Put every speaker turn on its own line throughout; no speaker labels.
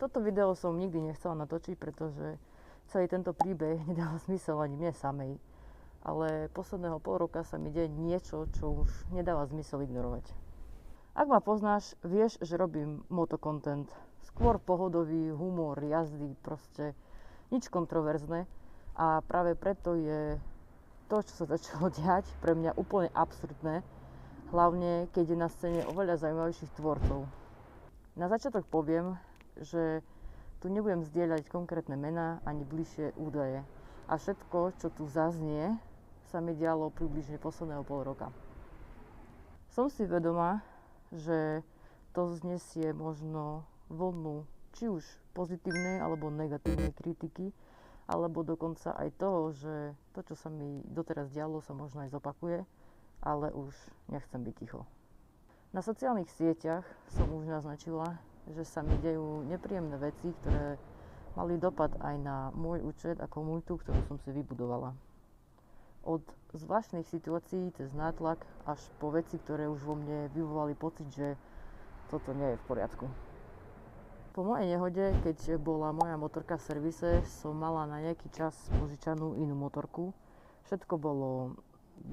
Toto video som nikdy nechcela natočiť, pretože celý tento príbeh nedal zmysel ani mne samej. Ale posledného pol roka sa mi deje niečo, čo už nedáva zmysel ignorovať. Ak ma poznáš, vieš, že robím motokontent. Skôr pohodový humor, jazdy, proste nič kontroverzné. A práve preto je to, čo sa začalo diať, pre mňa úplne absurdné. Hlavne, keď je na scéne oveľa zaujímavejších tvorcov. Na začiatok poviem, že tu nebudem zdieľať konkrétne mená ani bližšie údaje. A všetko, čo tu zaznie, sa mi dialo približne posledného pol roka. Som si vedomá, že to znesie možno vlnu či už pozitívnej alebo negatívnej kritiky, alebo dokonca aj toho, že to, čo sa mi doteraz dialo, sa možno aj zopakuje, ale už nechcem byť ticho. Na sociálnych sieťach som už naznačila, že sa mi dejú nepríjemné veci, ktoré mali dopad aj na môj účet a komunitu, ktorú som si vybudovala. Od zvláštnych situácií cez nátlak až po veci, ktoré už vo mne vyvolali pocit, že toto nie je v poriadku. Po mojej nehode, keď bola moja motorka v servise, som mala na nejaký čas požičanú inú motorku. Všetko bolo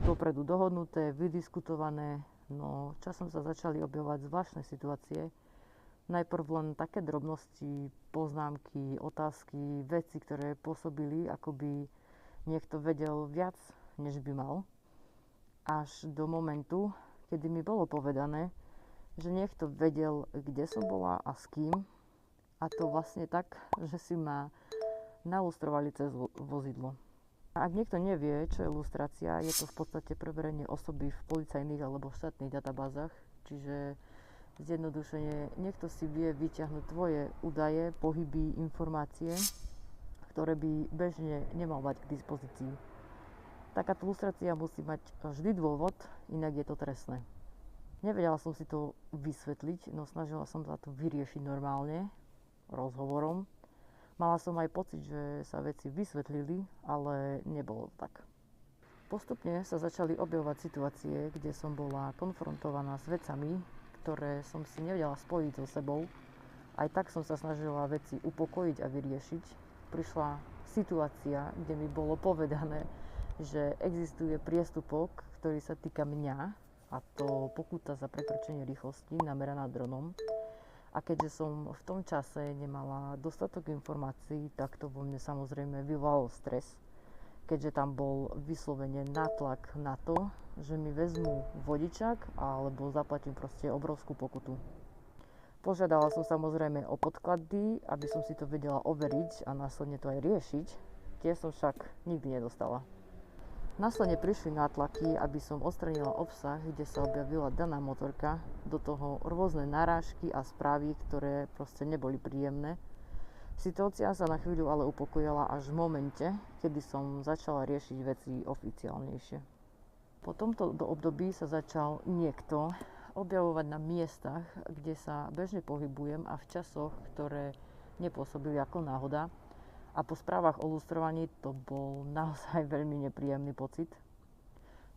dopredu dohodnuté, vydiskutované, no časom sa začali objavovať zvláštne situácie. Najprv len také drobnosti, poznámky, otázky, veci, ktoré pôsobili, ako by niekto vedel viac, než by mal. Až do momentu, kedy mi bolo povedané, že niekto vedel, kde som bola a s kým. A to vlastne tak, že si ma nalustrovali cez vozidlo. Ak niekto nevie, čo je lustrácia, je to v podstate preverenie osoby v policajných alebo štátnych databázach. Čiže zjednodušene niekto si vie vyťahnuť tvoje údaje, pohyby, informácie, ktoré by bežne nemal mať k dispozícii. Takáto lustrácia musí mať vždy dôvod, inak je to trestné. Nevedela som si to vysvetliť, no snažila som sa to vyriešiť normálne, rozhovorom. Mala som aj pocit, že sa veci vysvetlili, ale nebolo to tak. Postupne sa začali objavovať situácie, kde som bola konfrontovaná s vecami, ktoré som si nevedela spojiť so sebou. Aj tak som sa snažila veci upokojiť a vyriešiť. Prišla situácia, kde mi bolo povedané, že existuje priestupok, ktorý sa týka mňa, a to pokuta za prekročenie rýchlosti nameraná dronom. A keďže som v tom čase nemala dostatok informácií, tak to vo mne samozrejme vyvolalo stres, keďže tam bol vyslovene nátlak na to, že mi vezmú vodičák alebo zaplatím proste obrovskú pokutu. Požiadala som samozrejme o podklady, aby som si to vedela overiť a následne to aj riešiť. Tie som však nikdy nedostala. Následne prišli nátlaky, aby som odstranila obsah, kde sa objavila daná motorka, do toho rôzne narážky a správy, ktoré proste neboli príjemné. Situácia sa na chvíľu ale upokojila až v momente, kedy som začala riešiť veci oficiálnejšie. Po tomto období sa začal niekto objavovať na miestach, kde sa bežne pohybujem a v časoch, ktoré nepôsobili ako náhoda. A po správach o lustrovaní to bol naozaj veľmi nepríjemný pocit.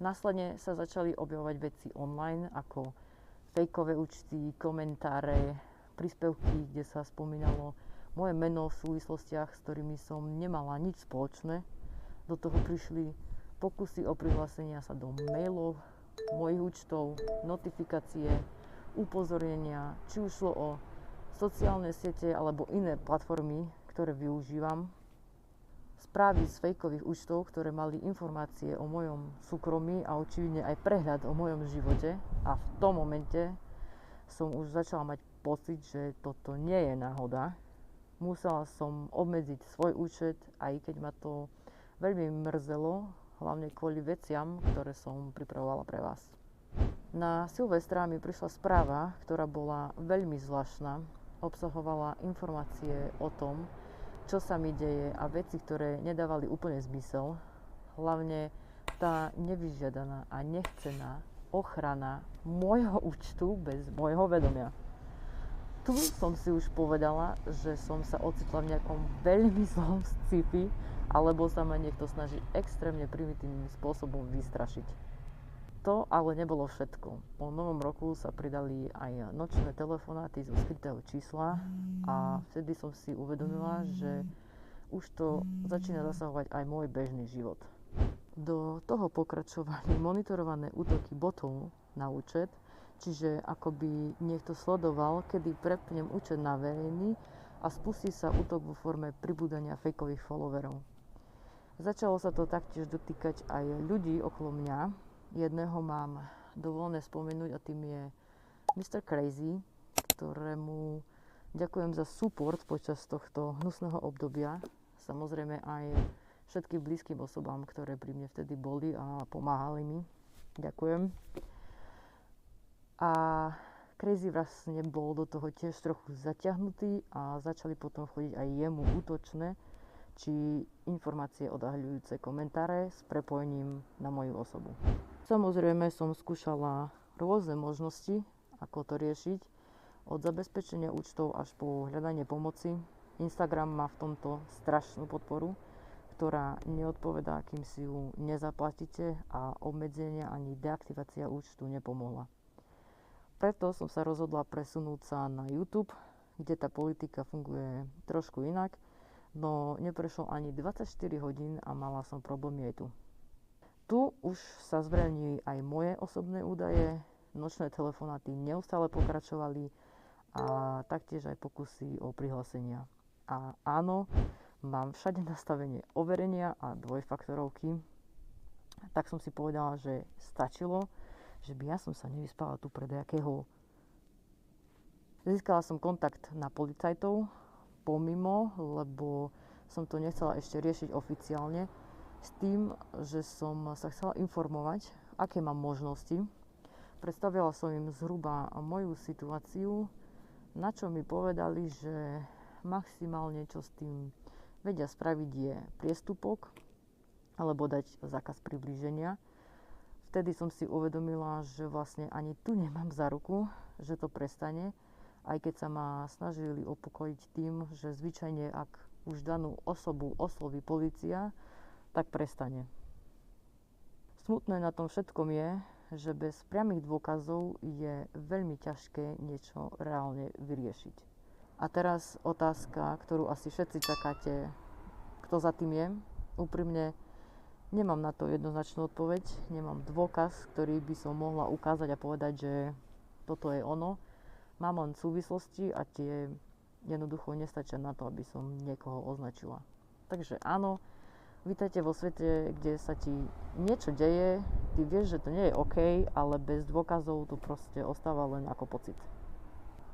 Následne sa začali objavovať veci online, ako fejkové účty, komentáre, príspevky, kde sa spomínalo moje meno v súvislostiach, s ktorými som nemala nič spoločné. Do toho prišli pokusy o prihlásenia sa do mailov, mojich účtov, notifikácie, upozornenia, či už šlo o sociálne siete alebo iné platformy, ktoré využívam. Správy z fejkových účtov, ktoré mali informácie o mojom súkromí a očividne aj prehľad o mojom živote. A v tom momente som už začala mať pocit, že toto nie je náhoda. Musela som obmedziť svoj účet, aj keď ma to veľmi mrzelo, hlavne kvôli veciam, ktoré som pripravovala pre vás. Na Silvestra mi prišla správa, ktorá bola veľmi zvláštna. Obsahovala informácie o tom, čo sa mi deje a veci, ktoré nedávali úplne zmysel. Hlavne tá nevyžiadaná a nechcená ochrana môjho účtu bez môjho vedomia. Tu som si už povedala, že som sa ocitla v nejakom veľmi zlom sci-fi, alebo sa ma niekto snaží extrémne primitívnym spôsobom vystrašiť. To ale nebolo všetko. Po novom roku sa pridali aj nočné telefonáty zo skrytého čísla a vtedy som si uvedomila, že už to začína zasahovať aj môj bežný život. Do toho pokračovali monitorované útoky botov na účet, čiže akoby niekto sledoval, kedy prepnem účet na verejný a spustí sa útok vo forme pribúdania fejkových followerov. Začalo sa to taktiež dotýkať aj ľudí okolo mňa. Jedného mám dovolené spomenúť a tým je Mr. Crazy, ktorému ďakujem za support počas tohto hnusného obdobia. Samozrejme aj všetkým blízkym osobám, ktoré pri mne vtedy boli a pomáhali mi. Ďakujem. A Crazy vlastne bol do toho tiež trochu zaťahnutý a začali potom chodiť aj jemu útočné či informácie odahľujúce komentáre s prepojením na moju osobu. Samozrejme som skúšala rôzne možnosti, ako to riešiť, od zabezpečenia účtov až po hľadanie pomoci. Instagram má v tomto strašnú podporu, ktorá neodpovedá, kým si ju nezaplatíte a obmedzenia ani deaktivácia účtu nepomohla. Preto som sa rozhodla presunúť sa na YouTube, kde tá politika funguje trošku inak, no neprešlo ani 24 hodín a mala som problémy aj tu. Tu už sa zverejnili aj moje osobné údaje, nočné telefonáty neustále pokračovali a taktiež aj pokusy o prihlásenia. A áno, mám všade nastavenie overenia a dvojfaktorovky, tak som si povedala, že stačilo, že by ja som sa nevyspala tu pre nejakého. Získala som kontakt na policajtov pomimo, lebo som to nechcela ešte riešiť oficiálne, s tým, že som sa chcela informovať, aké mám možnosti. Predstavila som im zhruba moju situáciu, na čo mi povedali, že maximálne čo s tým vedia spraviť je priestupok alebo dať zákaz priblíženia. Vtedy som si uvedomila, že vlastne ani tu nemám záruku, že to prestane, aj keď sa ma snažili upokojiť tým, že zvyčajne ak už danú osobu osloví polícia, tak prestane. Smutné na tom všetkom je, že bez priamych dôkazov je veľmi ťažké niečo reálne vyriešiť. A teraz otázka, ktorú asi všetci čakáte, kto za tým je. Úprimne nemám na to jednoznačnú odpoveď, nemám dôkaz, ktorý by som mohla ukázať a povedať, že toto je ono. Mám len súvislosti a tie jednoducho nestačia na to, aby som niekoho označila. Takže áno, vítajte vo svete, kde sa ti niečo deje, ty vieš, že to nie je OK, ale bez dôkazov to proste ostáva len ako pocit.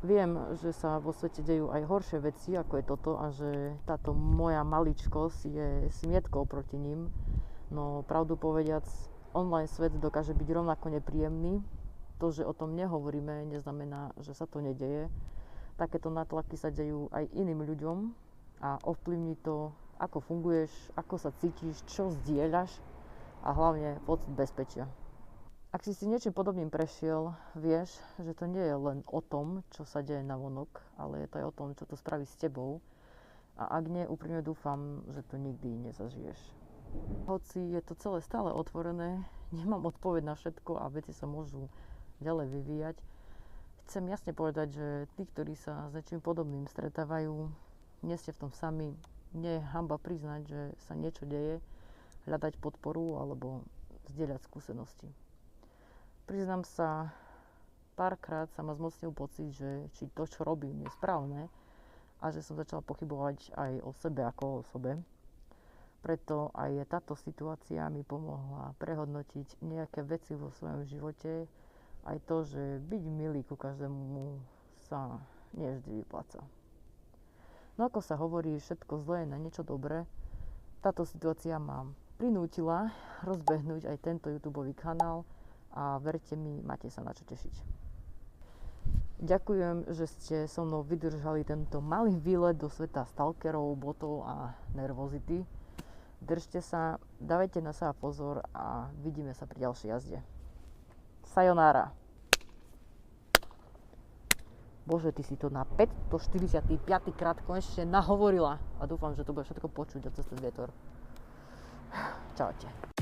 Viem, že sa vo svete dejú aj horšie veci, ako je toto a že táto moja maličkosť je smietkou proti ním, no pravdu povediac, online svet dokáže byť rovnako nepríjemný. To, že o tom nehovoríme, neznamená, že sa to nedeje. Takéto nátlaky sa dejú aj iným ľuďom a ovplyvní to, ako funguješ, ako sa cítiš, čo zdieľaš a hlavne pocit bezpečia. Ak si niečím podobným prešiel, vieš, že to nie je len o tom, čo sa deje navonok, ale je to aj o tom, čo to spraví s tebou. A ak nie, úprimne dúfam, že to nikdy nezažiješ. Hoci je to celé stále otvorené, nemám odpoveď na všetko a veci sa môžu ďalej vyvíjať. Chcem jasne povedať, že tí, ktorí sa s niečím podobným stretávajú, nie ste v tom sami. Nie je hanba priznať, že sa niečo deje, hľadať podporu alebo zdieľať skúsenosti. Priznám sa, párkrát sa ma zmocnil pocit, že či to, čo robím, je správne a že som začala pochybovať aj o sebe ako o osobe. Preto aj táto situácia mi pomohla prehodnotiť nejaké veci vo svojom živote, aj to, že byť milý ku každému sa nie vždy vypláca. No ako sa hovorí, všetko zlé je na niečo dobré. Táto situácia ma prinútila rozbehnúť aj tento YouTubeový kanál a verte mi, máte sa na čo tešiť. Ďakujem, že ste so mnou vydržali tento malý výlet do sveta stalkerov, botov a nervozity. Držte sa, dávajte na seba pozor a vidíme sa pri ďalšej jazde. Sayonara. Bože, ty si to na 545. krát konečne nahovorila a dúfam, že to bude všetko počuť a cez ten vietor. Čaute.